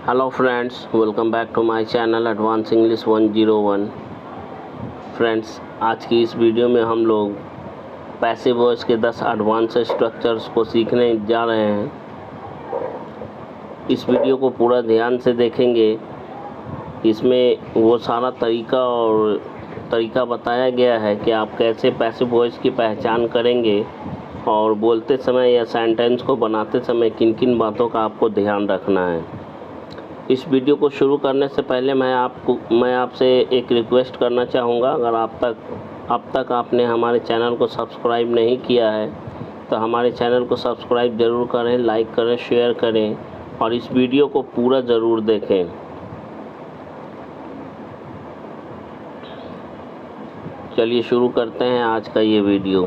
Hello friends, welcome back to my channel advance English 101। Friends, आज की इस video में हम लोग पैसिव वॉइस के 10 एडवांस स्ट्रक्चर्स को सीखने जा रहे हैं। इस वीडियो को पूरा ध्यान से देखेंगे। इसमें वो सारा तरीका बताया गया है कि आप कैसे पैसिव वॉइस की पहचान करेंगे और बोलते समय या सेंटेंस को बनाते समय किन किन बातों का आपको ध्यान रखना है। इस वीडियो को शुरू करने से पहले मैं आपसे एक रिक्वेस्ट करना चाहूँगा। अगर अब तक आपने हमारे चैनल को सब्सक्राइब नहीं किया है तो हमारे चैनल को सब्सक्राइब ज़रूर करें, लाइक करें, शेयर करें और इस वीडियो को पूरा ज़रूर देखें। चलिए शुरू करते हैं आज का ये वीडियो।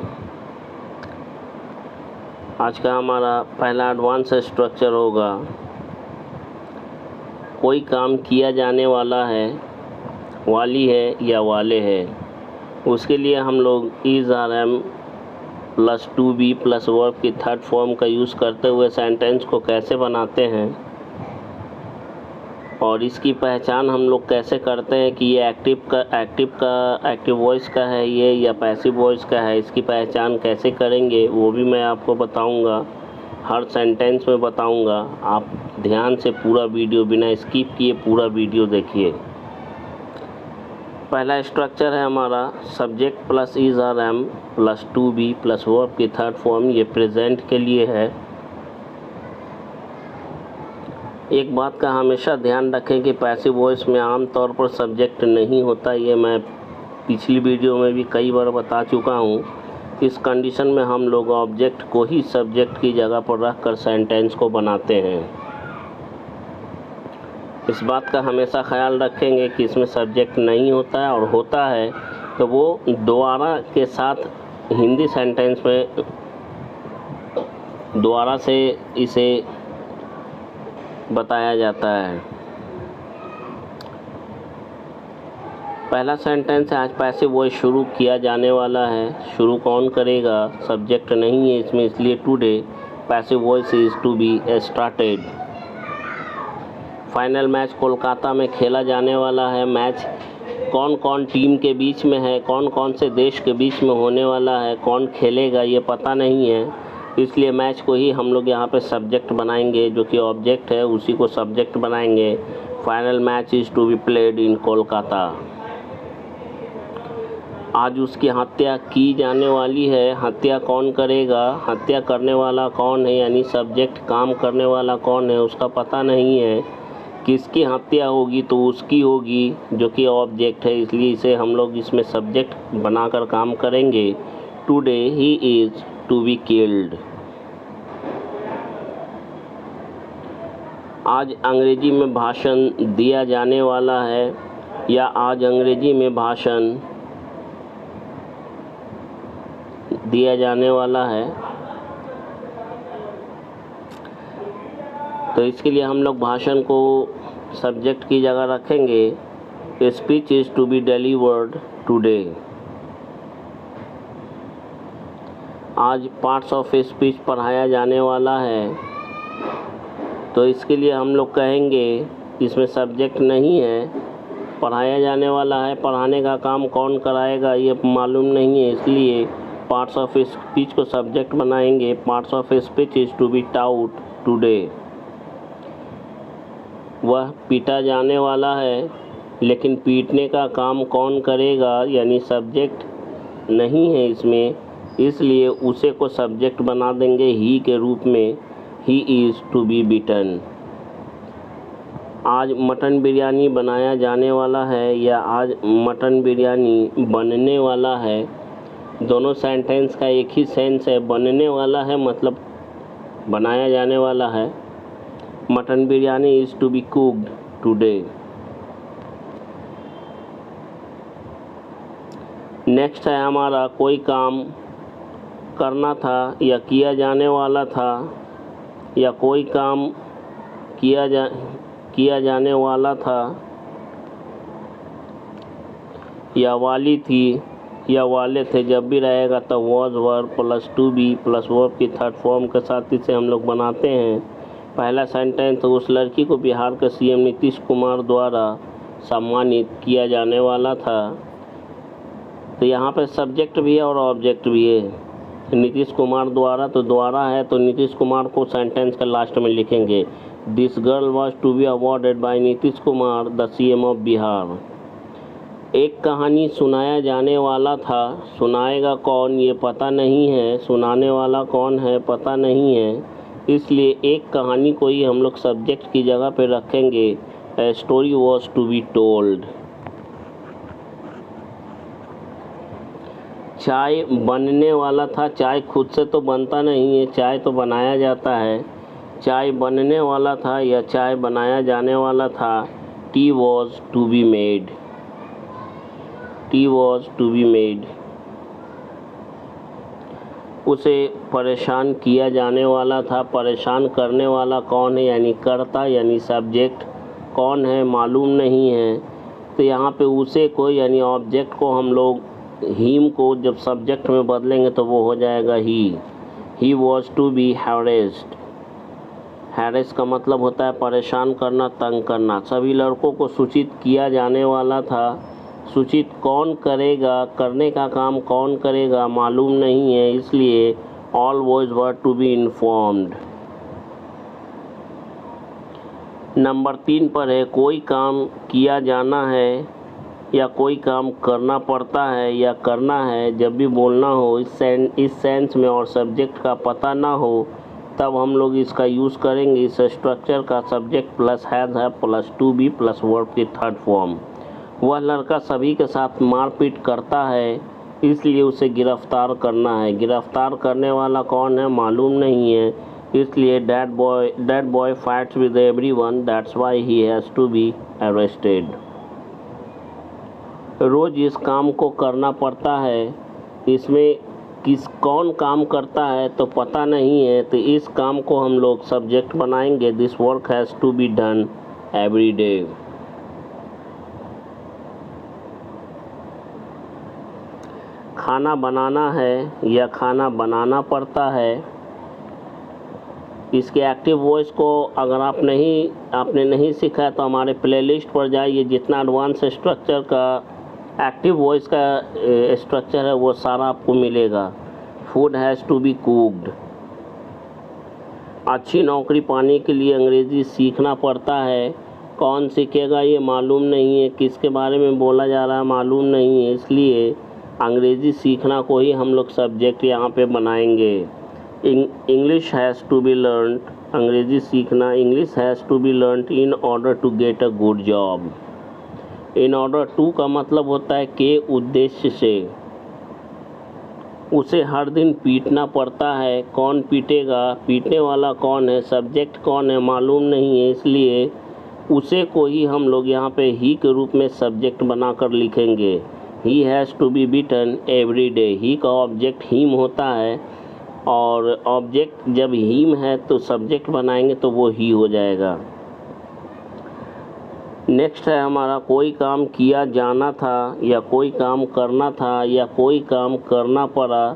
आज का हमारा पहला एडवांस स्ट्रक्चर होगा, कोई काम किया जाने वाला है, वाली है या वाले है। उसके लिए हम लोग is are am plus to be plus verb की थर्ड फॉर्म का यूज़ करते हुए सेंटेंस को कैसे बनाते हैं और इसकी पहचान हम लोग कैसे करते हैं कि ये एक्टिव वॉइस का है ये या पैसिव वॉइस का है। इसकी पहचान कैसे करेंगे वो भी मैं आपको बताऊंगा, हर सेंटेंस में बताऊंगा। आप ध्यान से पूरा वीडियो बिना स्किप किए पूरा वीडियो देखिए। पहला स्ट्रक्चर है हमारा subject plus is are am plus to be plus verb की थर्ड फॉर्म। ये प्रेजेंट के लिए है। एक बात का हमेशा ध्यान रखें कि पैसिव वॉइस में आमतौर पर सब्जेक्ट नहीं होता। ये मैं पिछली वीडियो में भी कई बार बता चुका हूँ। इस कंडीशन में हम लोग ऑब्जेक्ट को ही सब्जेक्ट की जगह पर रखकर सेंटेंस को बनाते हैं। इस बात का हमेशा ख्याल रखेंगे कि इसमें सब्जेक्ट नहीं होता है, और होता है तो वो दोबारा के साथ हिंदी सेंटेंस में दोबारा से इसे बताया जाता है। पहला सेंटेंस है, आज पैसिव वॉइस शुरू किया जाने वाला है। शुरू कौन करेगा? सब्जेक्ट नहीं है इसमें, इसलिए today passive voice is to be started. Final match Kolkata में खेला जाने वाला है। मैच कौन कौन टीम के बीच में है, कौन कौन से देश के बीच में होने वाला है, कौन खेलेगा ये पता नहीं है, इसलिए मैच को ही हम लोग यहाँ पे सब्जेक्ट बनाएंगे। जो कि ऑब्जेक्ट है उसी को सब्जेक्ट बनाएंगे। Final match is to be played in Kolkata. आज उसकी हत्या की जाने वाली है। हत्या कौन करेगा? हत्या करने वाला कौन है, यानी सब्जेक्ट काम करने वाला कौन है उसका पता नहीं है। किसकी हत्या होगी तो उसकी होगी, जो कि ऑब्जेक्ट है, इसलिए इसे हम लोग इसमें सब्जेक्ट बनाकर काम करेंगे। Today he is to be killed. आज अंग्रेजी में भाषण दिया जाने वाला है, या आज अंग्रेजी में भाषण दिया जाने वाला है। तो इसके लिए हम लोग भाषण को सब्जेक्ट की जगह रखेंगे। Speech is to be delivered today. आज पार्ट्स ऑफ स्पीच पढ़ाया जाने वाला है, तो इसके लिए हम लोग कहेंगे, इसमें सब्जेक्ट नहीं है, पढ़ाया जाने वाला है। पढ़ाने का काम कौन कराएगा ये मालूम नहीं है, इसलिए पार्ट्स ऑफ स्पीच को सब्जेक्ट बनाएंगे। Parts of speech is to be taught today. वह पीटा जाने वाला है, लेकिन पीटने का काम कौन करेगा, यानी सब्जेक्ट नहीं है इसमें, इसलिए उसे को सब्जेक्ट बना देंगे ही के रूप में। He is to be beaten. आज मटन बिरयानी बनाया जाने वाला है, या आज मटन बिरयानी बनने वाला है। दोनों सेंटेंस का एक ही सेंस है। बनने वाला है मतलब बनाया जाने वाला है। Mutton biryani is to be cooked today. Next है हमारा, कोई काम करना था या किया जाने वाला था, या कोई काम किया जाने वाला था, या वाली थी या वाले थे। जब भी रहेगा तो was verb plus to be plus verb की थर्ड फॉर्म के साथ इसे हम लोग बनाते हैं। पहला सेंटेंस, उस लड़की को बिहार के सीएम नीतीश कुमार द्वारा सम्मानित किया जाने वाला था। तो यहाँ पे सब्जेक्ट भी है और ऑब्जेक्ट भी है। नीतीश कुमार द्वारा, तो द्वारा है तो नीतीश कुमार को सेंटेंस के लास्ट में लिखेंगे, this girl was to be awarded by Nitish Kumar the CM of Bihar. एक कहानी सुनाया जाने वाला था, सुनाएगा कौन ये पता नहीं है, सुनाने वाला कौन है पता नहीं है, इसलिए एक कहानी को ही हम लोग सब्जेक्ट की जगह पे रखेंगे। A story was to be told. चाय बनने वाला था, चाय खुद से तो बनता नहीं है, चाय तो बनाया जाता है। चाय बनने वाला था या चाय बनाया जाने वाला था। Tea was to be made, tea was to be made. उसे परेशान किया जाने वाला था, परेशान करने वाला कौन है, यानी कर्ता यानी सब्जेक्ट, कौन है मालूम नहीं है। तो यहाँ पे उसे को यानी ऑब्जेक्ट को हम लोग हिम को जब सब्जेक्ट में बदलेंगे तो वो हो जाएगा he was to be harassed. Harass का मतलब होता है परेशान करना, तंग करना। सभी लड़कों को सूचित किया जाने वाला था, सूचित कौन करेगा, करने का काम कौन करेगा मालूम नहीं है, इसलिए all boys were to be informed. Number 3 पर है, कोई काम किया जाना है या कोई काम करना पड़ता है या करना है। जब भी बोलना हो इस सेंस में और सब्जेक्ट का पता ना हो तब हम लोग इसका यूज़ करेंगे, इस स्ट्रक्चर का, सब्जेक्ट प्लस हैज़ है plus to be plus verb की थर्ड फॉर्म। वह लड़का सभी के साथ मारपीट करता है, इसलिए उसे गिरफ्तार करना है। गिरफ्तार करने वाला कौन है मालूम नहीं है, इसलिए that boy fights with everyone, that's why he has to be arrested। रोज़ इस काम को करना पड़ता है, इसमें कौन काम करता है तो पता नहीं है, तो इस काम को हम लोग सब्जेक्ट बनाएंगे, this work has to be done every day. खाना बनाना है या खाना बनाना पड़ता है। इसके एक्टिव वॉइस को अगर आपने नहीं सीखा है तो हमारे प्लेलिस्ट पर जाइए, जितना एडवांस स्ट्रक्चर का एक्टिव वॉइस का स्ट्रक्चर है वो सारा आपको मिलेगा। Food has to be cooked. अच्छी नौकरी पाने के लिए अंग्रेज़ी सीखना पड़ता है। कौन सीखेगा ये मालूम नहीं है, किसके बारे में बोला जा रहा है मालूम नहीं है, इसलिए अंग्रेज़ी सीखना को ही हम लोग सब्जेक्ट यहाँ पे बनाएंगे। English has to be learn, अंग्रेज़ी सीखना, English has to be learn in order to get a good job. In order to का मतलब होता है के उद्देश्य से। उसे हर दिन पीटना पड़ता है। कौन पीटेगा, पीटने वाला कौन है, सब्जेक्ट कौन है मालूम नहीं है, इसलिए उसे को ही हम लोग यहाँ पे ही के रूप में सब्जेक्ट बनाकर लिखेंगे। He has to be beaten every day. He का ऑब्जेक्ट हिम होता है और ऑब्जेक्ट जब हिम है तो सब्जेक्ट बनाएंगे तो वो ही हो जाएगा। नेक्स्ट है हमारा, कोई काम किया जाना था या कोई काम करना था या कोई काम करना पड़ा।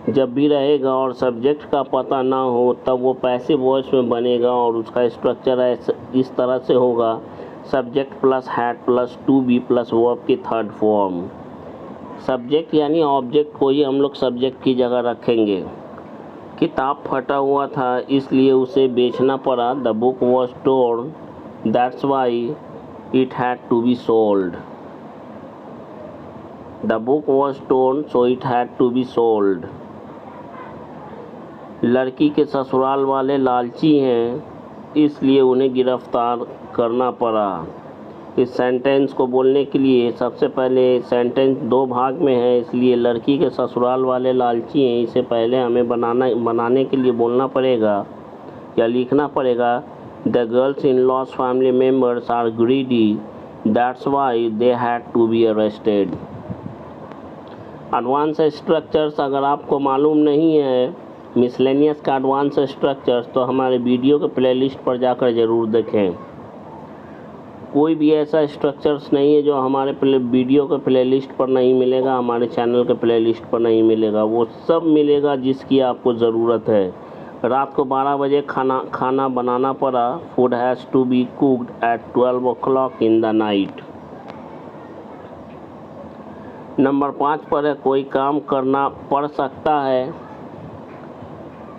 जब भी रहेगा और सब्जेक्ट का पता ना हो तब वो पैसिव वॉइस में बनेगा और उसका स्ट्रक्चर इस तरह से होगा, subject plus had plus to be plus verb की थर्ड फॉर्म। सब्जेक्ट यानी ऑब्जेक्ट को ही हम लोग सब्जेक्ट की जगह रखेंगे। किताब फटा हुआ था इसलिए उसे बेचना पड़ा। The book was torn, that's why it had to be sold। The book was torn, so it had to be sold। लड़की के ससुराल वाले लालची हैं इसलिए उन्हें गिरफ्तार करना पड़ा। इस सेंटेंस को बोलने के लिए सबसे पहले सेंटेंस 2 भाग में है, इसलिए लड़की के ससुराल वाले लालची हैं, इसे पहले हमें बनाने के लिए बोलना पड़ेगा या लिखना पड़ेगा। The girls in-laws family members are greedy, that's why they had to be arrested। Advance structures अगर आपको मालूम नहीं है, मिसलेनियस का एडवांस स्ट्रक्चर्स, तो हमारे वीडियो के प्लेलिस्ट पर जाकर ज़रूर देखें। कोई भी ऐसा स्ट्रक्चर्स नहीं है जो हमारे वीडियो के प्लेलिस्ट पर नहीं मिलेगा, हमारे चैनल के प्लेलिस्ट पर नहीं मिलेगा। वो सब मिलेगा जिसकी आपको ज़रूरत है। रात को 12 बजे खाना बनाना पड़ा। Food has to be cooked at 12 o'clock in the night. Number 5 पर है, कोई काम करना पड़ सकता है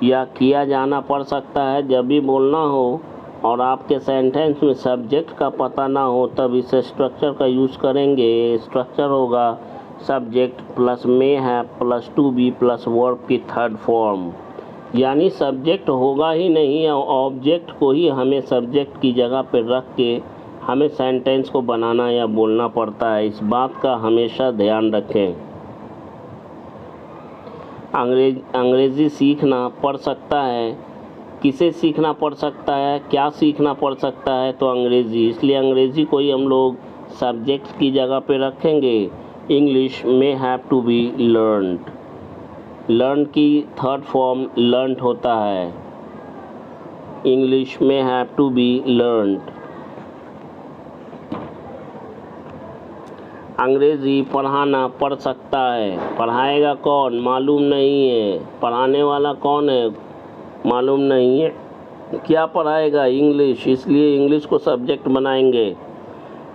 या किया जाना पड़ सकता है। जब भी बोलना हो और आपके सेंटेंस में सब्जेक्ट का पता ना हो तब इस स्ट्रक्चर का यूज़ करेंगे। स्ट्रक्चर होगा subject plus may have plus to be plus verb की थर्ड फॉर्म, यानी सब्जेक्ट होगा ही नहीं, ऑब्जेक्ट को ही हमें सब्जेक्ट की जगह पर रख के हमें सेंटेंस को बनाना या बोलना पड़ता है। इस बात का हमेशा ध्यान रखें। अंग्रेज़ी सीखना पड़ सकता है। किसे सीखना पड़ सकता है, क्या सीखना पड़ सकता है? तो अंग्रेज़ी। इसलिए अंग्रेज़ी को ही हम लोग सब्जेक्ट की जगह पे रखेंगे। इंग्लिश में have to be learned. Learn की थर्ड फॉर्म लर्नड होता है। इंग्लिश में हैव टू बी लर्नड। अंग्रेज़ी पढ़ाना पड़ सकता है। पढ़ाएगा कौन, मालूम नहीं है। पढ़ाने वाला कौन है, मालूम नहीं है। क्या पढ़ाएगा, इंग्लिश, इसलिए इंग्लिश को सब्जेक्ट बनाएंगे।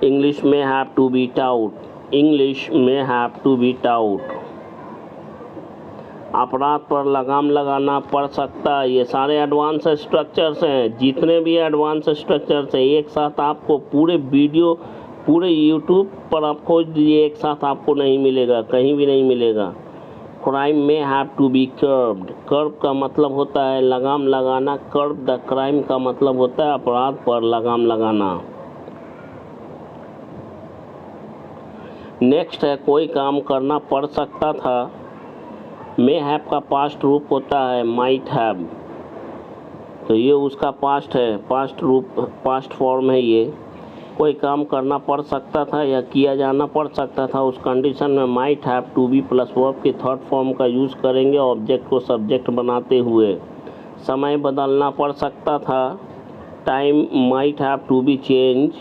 इंग्लिश में have to be taught. English में हैव टू बी टाउट। अपराध पर लगाम लगाना पड़ सकता है। ये सारे एडवांस स्ट्रक्चर्स हैं। जितने भी एडवांस स्ट्रक्चर्स हैं एक साथ आपको पूरे वीडियो पूरे यूट्यूब पर आप खोज दीजिए, एक साथ आपको नहीं मिलेगा, कहीं भी नहीं मिलेगा। क्राइम में हैव टू बी कर्ब्ड। कर्ब का मतलब होता है लगाम लगाना। कर्ब द क्राइम का मतलब होता है अपराध पर लगाम लगाना। नेक्स्ट है, कोई काम करना पड़ सकता था। मे हैव का पास्ट रूप होता है माइट हैव, तो ये उसका पास्ट है, पास्ट रूप, पास्ट फॉर्म है ये। कोई काम करना पड़ सकता था या किया जाना पड़ सकता था, उस कंडीशन में might have to be plus verb की थर्ड फॉर्म का यूज़ करेंगे ऑब्जेक्ट को सब्जेक्ट बनाते हुए। समय बदलना पड़ सकता था। Time might have to be change.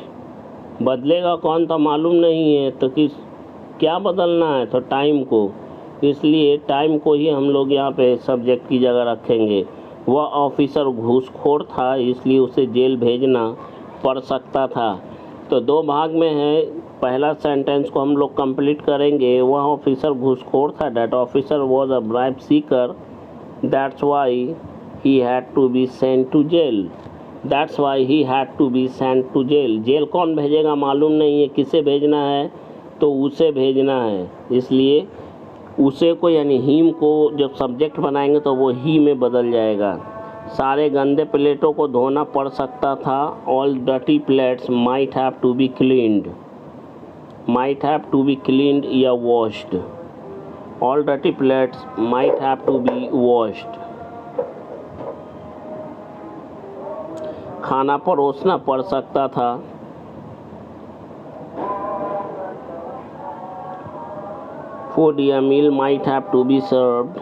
बदलेगा कौन था मालूम नहीं है, तो क्या बदलना है, तो टाइम को, इसलिए टाइम को ही हम लोग यहाँ पे सब्जेक्ट की जगह रखेंगे। वह ऑफिसर घूसखोर था इसलिए उसे जेल भेजना पड़ सकता था। तो दो भाग में है। पहला सेंटेंस को हम लोग कंप्लीट करेंगे। वह ऑफिसर घूसखोर था, that officer was a bribe seeker, that's why he had to be sent to jail. That's why he had to be sent to jail. Jail कौन भेजेगा मालूम नहीं है, किसे भेजना है, तो उसे भेजना है, इसलिए उसे को यानी हिम को जब सब्जेक्ट बनाएंगे तो वो ही में बदल जाएगा। सारे गंदे प्लेटों को धोना पड़ सकता था। All dirty plates might have to be cleaned. Might have to be cleaned या washed. All dirty plates might have to be washed. खाना परोसना पड़ सकता था। फूड या meal might have to be served.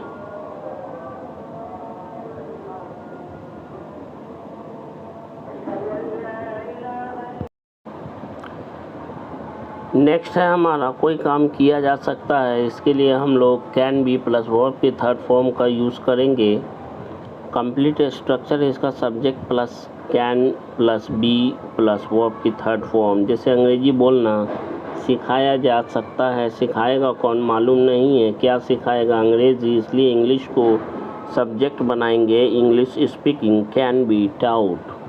Next है हमारा, कोई काम किया जा सकता है। इसके लिए हम लोग कैन बी प्लस वर्ब की थर्ड फॉर्म का यूज़ करेंगे। कंप्लीट स्ट्रक्चर है इसका subject plus can plus be plus verb की थर्ड फॉर्म। जैसे अंग्रेजी बोलना सिखाया जा सकता है। सिखाएगा कौन मालूम नहीं है। क्या सिखाएगा, अंग्रेजी, इसलिए इंग्लिश को सब्जेक्ट बनाएंगे। English speaking can be taught.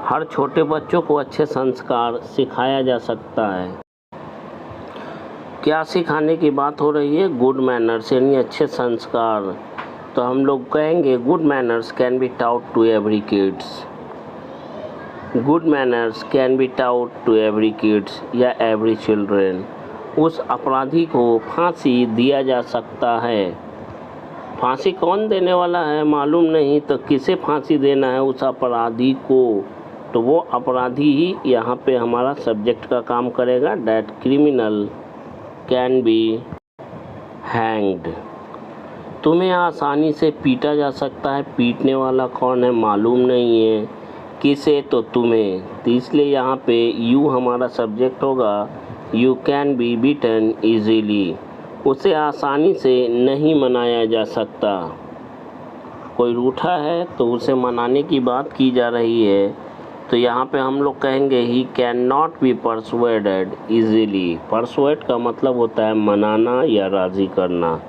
हर छोटे बच्चों को अच्छे संस्कार सिखाया जा सकता है। क्या सिखाने की बात हो रही है, गुड मैनर्स यानी अच्छे संस्कार। तो हम लोग कहेंगे good manners can be taught to every kids. Good manners can be taught to every kids या एवरी चिल्ड्रेन। उस अपराधी को फांसी दिया जा सकता है। फांसी कौन देने वाला है मालूम नहीं, तो किसे फांसी देना है, उस अपराधी को, तो वो अपराधी ही यहाँ पे हमारा सब्जेक्ट का काम करेगा। That criminal can be hanged. तुम्हें आसानी से पीटा जा सकता है। पीटने वाला कौन है मालूम नहीं है, किसे, तो तुम्हें, तो इसलिए यहाँ पे यू हमारा सब्जेक्ट होगा। You can be beaten easily. उसे आसानी से नहीं मनाया जा सकता। कोई रूठा है तो उसे मनाने की बात की जा रही है, तो यहाँ पे हम लोग कहेंगे he can not be persuaded easily. Persuade का मतलब होता है मनाना या राज़ी करना।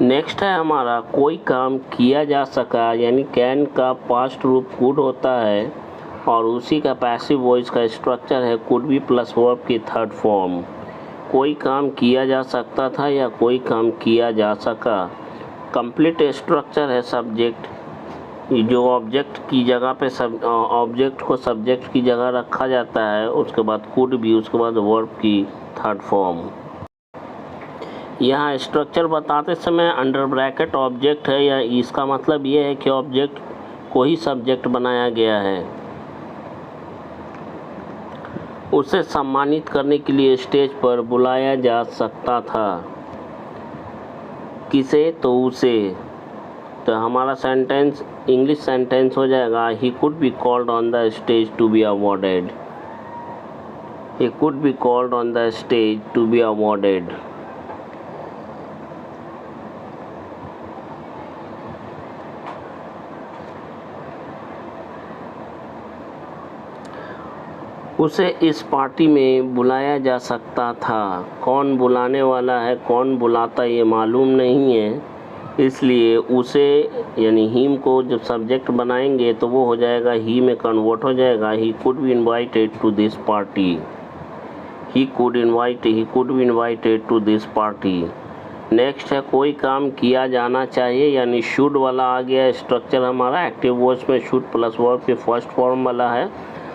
नेक्स्ट है हमारा कोई काम किया जा सका, यानी कैन का पास्ट रूप कुड होता है और उसी का पैसिव वॉइस का स्ट्रक्चर है कुड बी प्लस वर्ब की थर्ड फॉर्म। कोई काम किया जा सकता था या कोई काम किया जा सका। कंप्लीट स्ट्रक्चर है सब्जेक्ट, जो ऑब्जेक्ट की जगह पे ऑब्जेक्ट को सब्जेक्ट की जगह रखा जाता है, उसके बाद कुड बी, उसके बाद वर्ब की थर्ड फॉर्म। यहाँ स्ट्रक्चर बताते समय अंडर ब्रैकेट ऑब्जेक्ट है, या इसका मतलब ये है कि ऑब्जेक्ट को ही सब्जेक्ट बनाया गया है। उसे सम्मानित करने के लिए स्टेज पर बुलाया जा सकता था। किसे? तो उसे। तो हमारा सेंटेंस इंग्लिश सेंटेंस हो जाएगा he could be called on the stage to be awarded. He could be called on the stage to be awarded. उसे इस पार्टी में बुलाया जा सकता था। कौन बुलाने वाला है, कौन बुलाता, ये मालूम नहीं है, इसलिए उसे यानी हिम को जब सब्जेक्ट बनाएंगे तो वो हो जाएगा ही में कन्वर्ट हो जाएगा। He could be invited to this party. He could be invited to this party. Next है कोई काम किया जाना चाहिए, यानी शुड वाला आ गया स्ट्रक्चर हमारा। एक्टिव वॉइस में शुड प्लस वर्ब के फर्स्ट फॉर्म वाला है,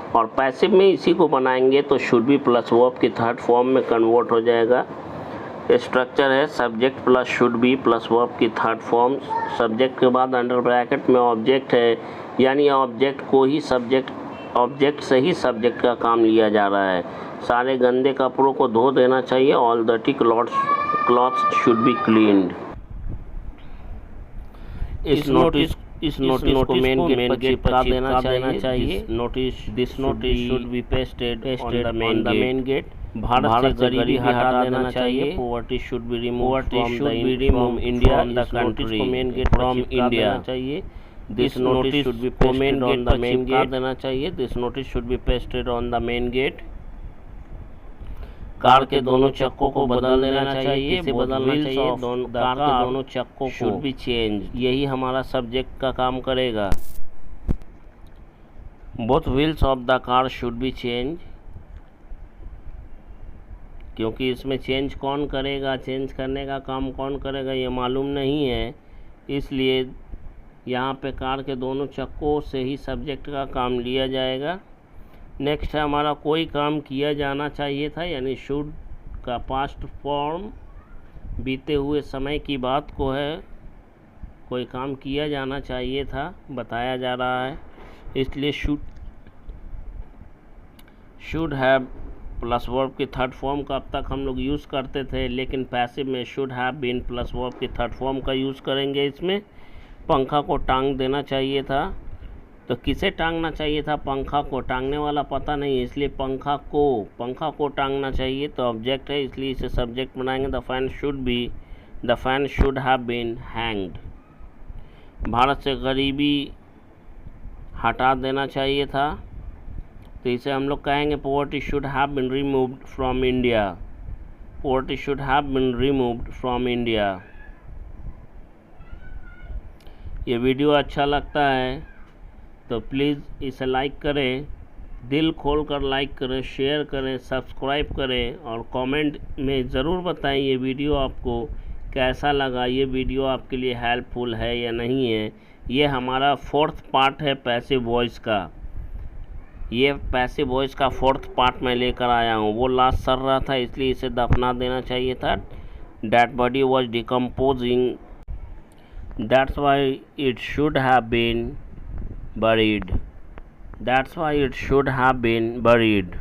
और पैसिव में इसी को बनाएंगे तो शुड बी प्लस वर्ब की थर्ड फॉर्म में कन्वर्ट हो जाएगा। स्ट्रक्चर है subject plus should be plus verb की थर्ड फॉर्म। सब्जेक्ट के बाद अंडर ब्रैकेट में ऑब्जेक्ट है, यानी ऑब्जेक्ट को ही ऑब्जेक्ट से ही सब्जेक्ट का काम लिया जा रहा है। सारे गंदे कपड़ों को धो देना चाहिए। All dirty clothes should be cleaned. इस नोटिस को मेन गेट पर चिपका देना चाहिए। This notice should be pasted on the main gate. Bharat से गरीबी हटा देना चाहिए। Poverty should be removed from India the country. Main gate from India चाहिए। This notice should be pasted on the main gate देना चाहिए। This notice should be pasted on the main gate. Car के दोनों चक्कों को बदल देना चाहिए। इसे बदलना चाहिए, कार के दोनों चक्कों को शुड बी चेंज। यही हमारा सब्जेक्ट का काम करेगा। Both wheels of the car should be change, क्योंकि इसमें चेंज कौन करेगा, चेंज करने का काम कौन करेगा ये मालूम नहीं है, इसलिए यहाँ पे कार के दोनों चक्कों से ही सब्जेक्ट का काम लिया जाएगा। नेक्स्ट है हमारा कोई काम किया जाना चाहिए था, यानी शुड का पास्ट फॉर्म बीते हुए समय की बात को है। कोई काम किया जाना चाहिए था बताया जा रहा है, इसलिए शुड हैव प्लस वर्ब की थर्ड फॉर्म का अब तक हम लोग यूज़ करते थे, लेकिन पैसिव में should have been plus verb की थर्ड फॉर्म का यूज़ करेंगे। इसमें पंखा को टांग देना चाहिए था, तो किसे टांगना चाहिए था? पंखा को। टांगने वाला पता नहीं है, इसलिए पंखा को टांगना चाहिए, तो ऑब्जेक्ट है इसलिए इसे सब्जेक्ट बनाएंगे। The fan should have been hanged. Bharat से गरीबी हटा देना चाहिए था, तो इसे हम लोग कहेंगे poverty should have been removed from India. Poverty should have been removed from India. ये वीडियो अच्छा लगता है तो प्लीज़ इसे लाइक करें, दिल खोल कर लाइक करें, शेयर करें, सब्सक्राइब करें और कमेंट में ज़रूर बताएं ये वीडियो आपको कैसा लगा, ये वीडियो आपके लिए हेल्पफुल है या नहीं है। ये हमारा फोर्थ पार्ट है पैसिव वॉइस का। ये पैसिव वॉइस का फोर्थ पार्ट मैं लेकर आया हूँ। वो लास्ट सर रहा था इसलिए इसे दफना देना चाहिए था। That body was decomposing, that's why it should have been buried. That's why it should have been buried.